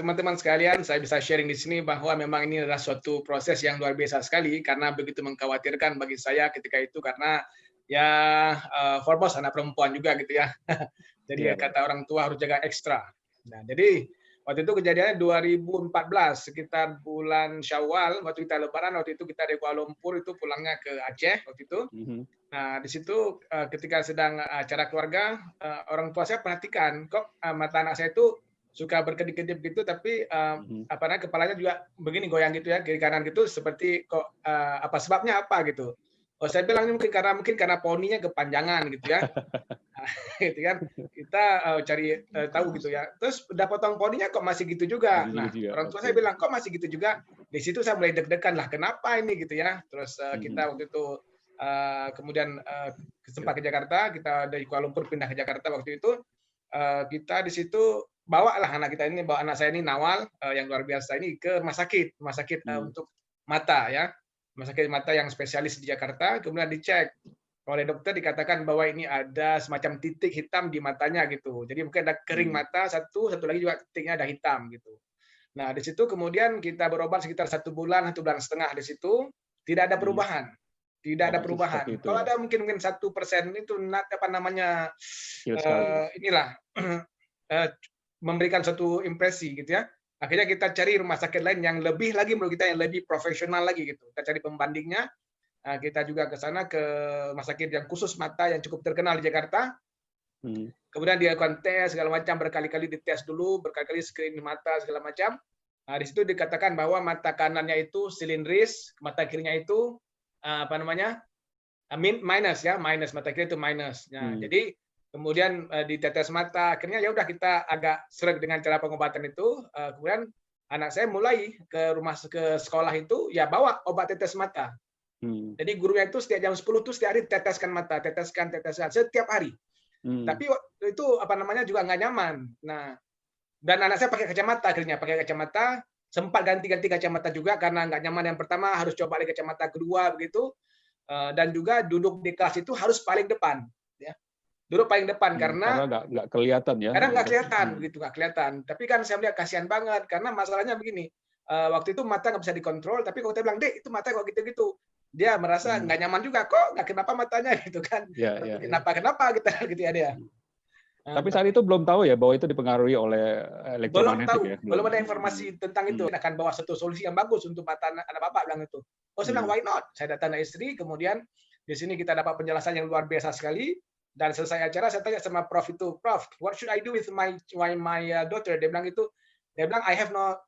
teman-teman sekalian, saya bisa sharing di sini bahwa memang ini adalah suatu proses yang luar biasa sekali karena begitu mengkhawatirkan bagi saya ketika itu karena ya foremost anak perempuan juga gitu ya. Jadi Iya, kata orang tua harus jaga ekstra. Nah, jadi waktu itu kejadiannya 2014 sekitar bulan Syawal waktu kita Lebaran waktu itu kita dari Kuala Lumpur itu pulangnya ke Aceh waktu itu. Nah, di situ ketika sedang acara keluarga, orang tua saya perhatikan kok mata anak saya itu suka berkedip-kedip gitu, tapi apa namanya kepalanya juga begini goyang gitu ya kiri kanan gitu, seperti kok apa sebabnya apa gitu. Oh, saya bilang ini mungkin karena poninya kepanjangan gitu ya. Gitu kan. Kita cari tahu gitu ya. Terus udah potong poninya kok masih gitu juga. masih Nah, gitu juga. orang tua saya bilang kok masih gitu juga. Di situ saya mulai deg-degan lah, kenapa ini gitu ya. Terus kita waktu itu kemudian sempat ke Jakarta, kita dari Kuala Lumpur pindah ke Jakarta waktu itu. Kita di situ bawa lah anak kita ini, bawa anak saya ini Nawal yang luar biasa ini ke rumah sakit untuk mata ya, rumah sakit mata yang spesialis di Jakarta. Kemudian dicek oleh dokter, dikatakan bahwa ini ada semacam titik hitam di matanya gitu. Jadi mungkin ada kering mata satu lagi juga titiknya ada hitam gitu. Nah di situ kemudian kita berobat sekitar 1 bulan, 1,5 bulan di situ, tidak ada perubahan. Tidak ada perubahan. Kalau ada mungkin 1% itu apa namanya inilah memberikan suatu impresi gitu ya. Akhirnya kita cari rumah sakit lain yang lebih lagi menurut kita yang lebih profesional lagi gitu. Kita cari pembandingnya. Kita juga ke sana ke rumah sakit yang khusus mata yang cukup terkenal di Jakarta. Kemudian dilakukan tes segala macam, berkali-kali dites dulu, berkali-kali screening mata segala macam. Di situ dikatakan bahwa mata kanannya itu silindris, mata kirinya itu apa namanya minus ya, mata kiri itu minus. Nah, jadi kemudian ditetes mata, akhirnya ya udah kita agak seret dengan cara pengobatan itu. Kemudian anak saya mulai ke sekolah itu ya bawa obat tetes mata. Jadi gurunya itu setiap jam 10 tuh setiap hari teteskan mata, teteskan setiap hari. Tapi itu apa namanya juga nggak nyaman. Nah, dan anak saya pakai kacamata akhirnya, pakai kacamata, sempat ganti-ganti kacamata juga karena nggak nyaman yang pertama, harus coba lagi kacamata kedua begitu. Dan juga duduk di kelas itu harus paling depan, ya. Duduk paling depan karena nggak kelihatan ya. Karena nggak kelihatan gitu, nggak kelihatan. Tapi kan saya melihat kasihan banget karena masalahnya begini. Waktu itu mata nggak bisa dikontrol, tapi kalau kita bilang, "Dek, itu mata kok gitu-gitu." Dia merasa nggak nyaman juga, kok nggak kenapa matanya gitu kan. Kenapa kita gitu ya dia. Tapi saat itu belum tahu ya bahwa itu dipengaruhi oleh elektromagnetik ya. Belum ada informasi tentang itu. Akan bawa satu solusi yang bagus untuk mata anak bapak bilang itu. Oh, saya bilang why not? Saya datang ke istri, kemudian di sini kita dapat penjelasan yang luar biasa sekali. Dan selesai acara saya tanya sama Prof itu, Prof, what should I do with my daughter? Dia bilang I have no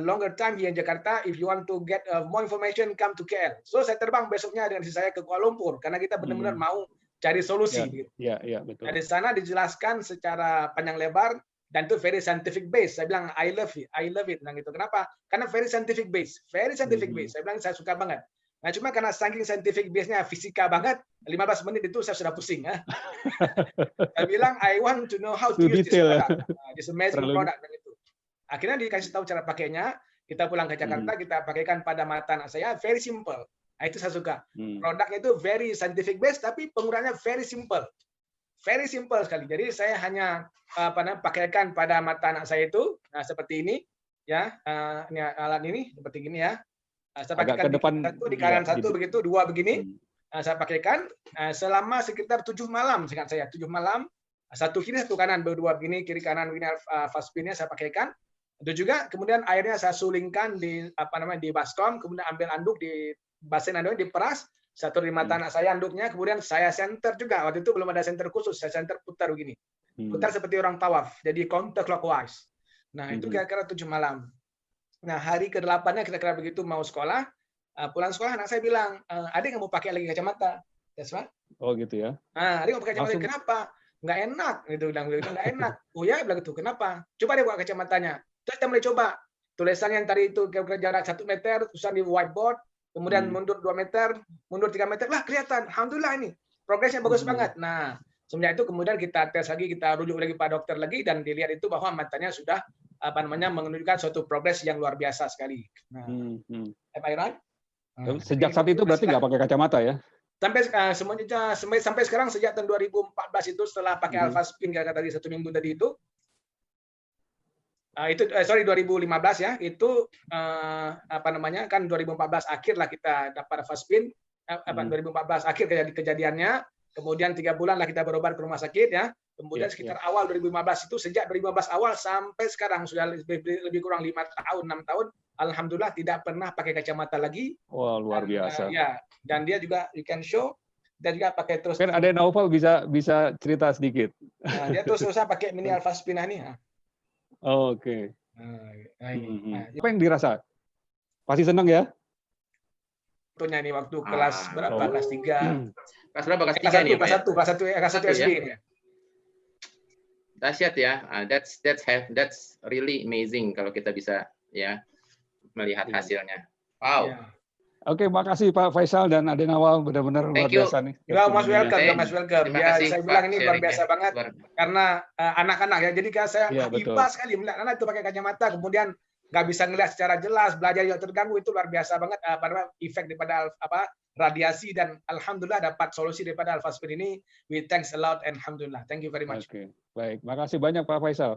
longer time here in Jakarta. If you want to get more information, come to KL. So saya terbang besoknya dengan istri saya ke Kuala Lumpur karena kita benar-benar mau cari solusi. Betul. Nah, di sana dijelaskan secara panjang lebar dan itu very scientific base. Saya bilang I love it. Nah, gitu. Kenapa? Karena very scientific base. Saya bilang saya suka banget. Nah, cuma karena saking scientific base-nya fisika banget, 15 menit itu saya sudah pusing. Saya bilang I want to know how to use this product. This amazing product. Gitu. Akhirnya dikasih tahu cara pakainya. Kita pulang ke Jakarta, kita pakaikan pada mata anak saya. Very simple. Nah, itu saya suka. Produknya itu very scientific base, tapi penggunaannya very simple sekali. Jadi saya hanya pakaikan pada mata anak saya itu, seperti ini, ya. Ini alat ini seperti ini ya. Saya pakaikan ke depan, di kanan satu begitu, dua begini. Saya pakaikan selama sekitar 7 malam, seingat saya 7 malam. Satu kiri, satu kanan, berdua begini, kiri kanan begini, fast spin-nya saya pakaikan. Itu juga kemudian airnya saya sulingkan di baskom, kemudian ambil anduk di basin anduknya diperas, satu di mata anak saya anduknya, kemudian saya center juga. Waktu itu belum ada center khusus, saya center putar begini. Putar seperti orang tawaf, jadi counter clockwise. Nah, itu kira-kira 7 malam. Nah, hari ke-8-nya kira-kira begitu mau sekolah, pulang sekolah anak saya bilang, adik nggak mau pakai lagi kacamata. That's right. Oh gitu ya. Nah, adik mau pakai kacamata, kenapa? Nggak enak, gitu bilang, nggak enak. Oh ya, bilang gitu, kenapa? Coba deh buka kacamatanya. Terus kita mulai coba. Tulisan yang tadi itu kira-kira jarak 1 meter, tulisan di whiteboard, kemudian mundur 2 meter, mundur 3 meter, lah kelihatan. Alhamdulillah ini, progresnya bagus banget. Nah, semenjak itu kemudian kita tes lagi, kita rujuk lagi pada dokter lagi, dan dilihat itu bahwa matanya sudah menunjukkan suatu progres yang luar biasa sekali. Nah, am I right? Sejak saat itu berarti nggak pakai kacamata ya? Sampai sekarang sejak tahun 2014 itu setelah pakai Alpha Spin kata tadi 1 minggu tadi itu, Sorry 2015 ya, itu apa namanya kan 2014 akhir lah kita dapat Alphaspin, 2014 akhir kejadiannya, kemudian 3 bulan lah kita berobat ke rumah sakit ya, kemudian sekitar awal 2015 itu, sejak 2015 awal sampai sekarang sudah lebih kurang 5 tahun 6 tahun, alhamdulillah tidak pernah pakai kacamata lagi. Wah, luar biasa. Ya, dan dia juga you can show, dia juga pakai terus. Kan ada Naufal bisa cerita sedikit. Dia terus-terusan pakai mini Alphaspin ini. Oke. Nah, apa yang dirasa? Pasti senang ya? Tentunya ini waktu kelas berapa? Kelas 3. Kelas berapa? Kelas 3 nih, Pak? Kelas 1 SD ya. Dahsyat ya. That's really amazing kalau kita bisa ya melihat hasilnya. Wow. Yeah. Oke, makasih Pak Faisal dan Ade Nawal, benar-benar luar biasa nih. Ya, Mas welcome, Mas welcome. Ya, saya bilang ini luar biasa banget karena anak-anak ya. Jadi saya iba sekali melihat anak itu pakai kacamata, kemudian nggak bisa ngelihat secara jelas, belajar juga terganggu, itu luar biasa banget pada efek daripada radiasi, dan alhamdulillah dapat solusi daripada Alphaspin ini. We thanks a lot and alhamdulillah. Thank you very much. Oke, baik. Makasih banyak Pak Faisal.